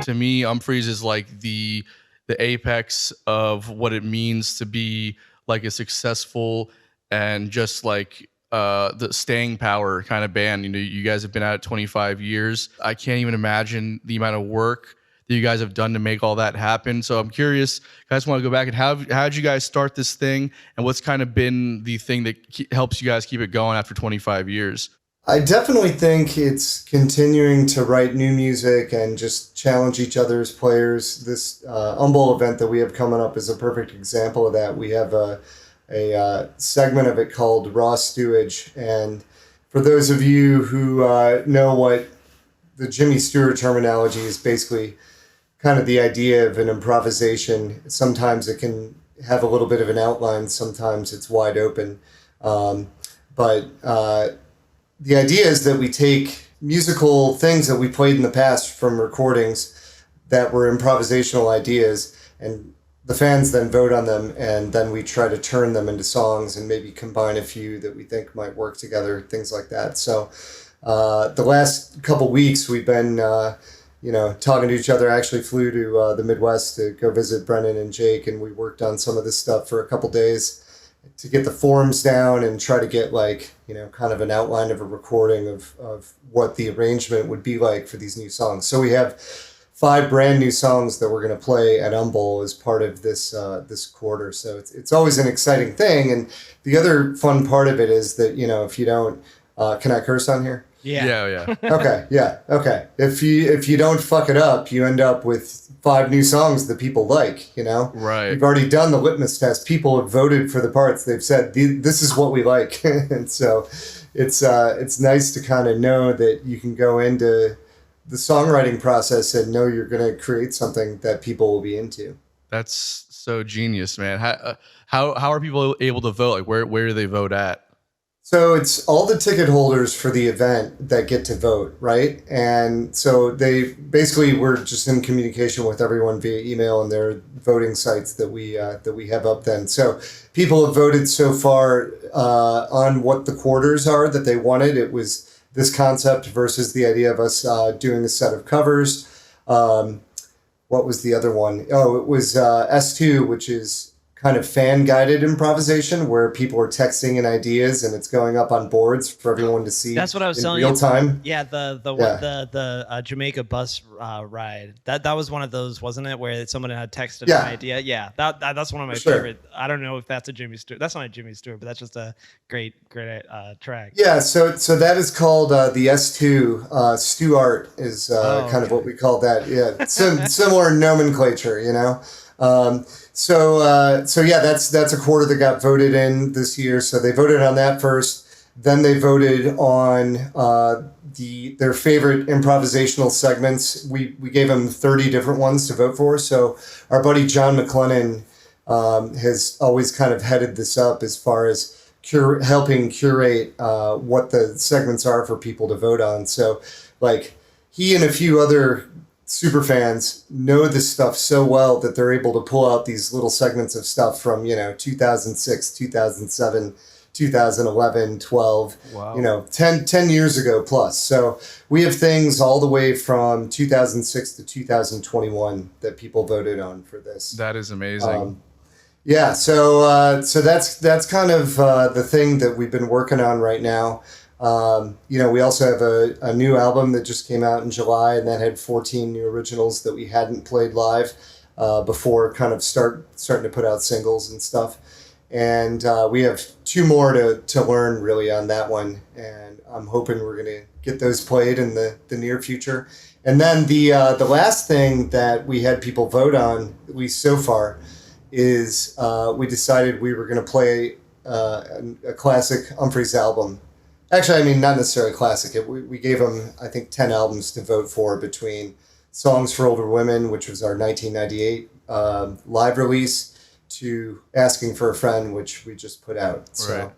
To me, Umphreys is like the apex of what it means to be like a successful and just like the staying power kind of band. You know, you guys have been at it 25 years. I can't even imagine the amount of work that you guys have done to make all that happen. So I'm curious, guys, want to go back and how did you guys start this thing, and what's kind of been the thing that helps you guys keep it going after 25 years? I definitely think it's continuing to write new music and just challenge each other as players. This Humble event that we have coming up is a perfect example of that. We have a segment of it called Raw Stewage. And for those of you who know what the Jimmy Stewart terminology is, basically kind of the idea of an improvisation. Sometimes it can have a little bit of an outline. Sometimes it's wide open. But the idea is that we take musical things that we played in the past from recordings that were improvisational ideas, and the fans then vote on them, and then we try to turn them into songs and maybe combine a few that we think might work together, things like that. So the last couple weeks we've been talking to each other. I actually flew to the Midwest to go visit Brennan and Jake, and we worked on some of this stuff for a couple days to get the forms down and try to get kind of an outline of a recording of what the arrangement would be like for these new songs. So we have 5 brand new songs that we're going to play at Humble as part of this this quarter. So it's always an exciting thing. And the other fun part of it is that, if you don't, can I curse on here? Yeah. Okay. Yeah. Okay. If you don't fuck it up, you end up with 5 new songs that people like, Right. You've already done the litmus test. People have voted for the parts. They've said, this is what we like. And so it's nice to kind of know that you can go into the songwriting process and know you're going to create something that people will be into. That's so genius, man. How are people able to vote? Like where do they vote at? So it's all the ticket holders for the event that get to vote, right? And so we're just in communication with everyone via email and their voting sites that we have up then. So people have voted so far on what the quarters are that they wanted. It was this concept versus the idea of us doing a set of covers. What was the other one? Oh, it was S2, which is kind of fan-guided improvisation where people are texting in ideas and it's going up on boards for everyone to see. That's what I was telling you. Real time. Yeah, the Jamaica bus ride. That was one of those, wasn't it? Where someone had texted an idea. Yeah, that's one of my favorite. I don't know if that's a Jimmy Stewart. That's not a Jimmy Stewart, but that's just a great track. Yeah, so that is called the S2. Stuart is kind of what we call that. Yeah, similar nomenclature, So that's a quarter that got voted in this year. So they voted on that first. Then they voted on their favorite improvisational segments. We gave them 30 different ones to vote for. So our buddy John McLennan has always kind of headed this up as far as helping curate what the segments are for people to vote on. So he and a few other super fans know this stuff so well that they're able to pull out these little segments of stuff from 2006, 2007, 2011, 12, wow. 10 years ago plus. So we have things all the way from 2006 to 2021 that people voted on for this. That is amazing. So that's kind of the thing that we've been working on right now. We also have a new album that just came out in July, and that had 14 new originals that we hadn't played live before kind of starting to put out singles and stuff. And we have 2 more to learn really on that one, and I'm hoping we're going to get those played in the near future. And then the last thing that we had people vote on, at least so far, is we decided we were going to play a classic Umphreys album. Actually, I mean, not necessarily classic. We gave them, I think, 10 albums to vote for, between Songs for Older Women, which was our 1998 live release, to Asking for a Friend, which we just put out. So,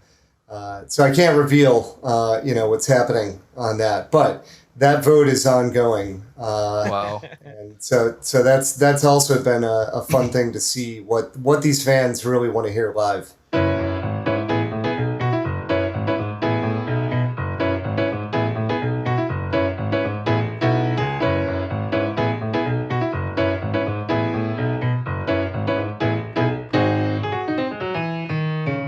so I can't reveal, what's happening on that, but that vote is ongoing. Wow. And so that's also been a fun thing to see what these fans really want to hear live.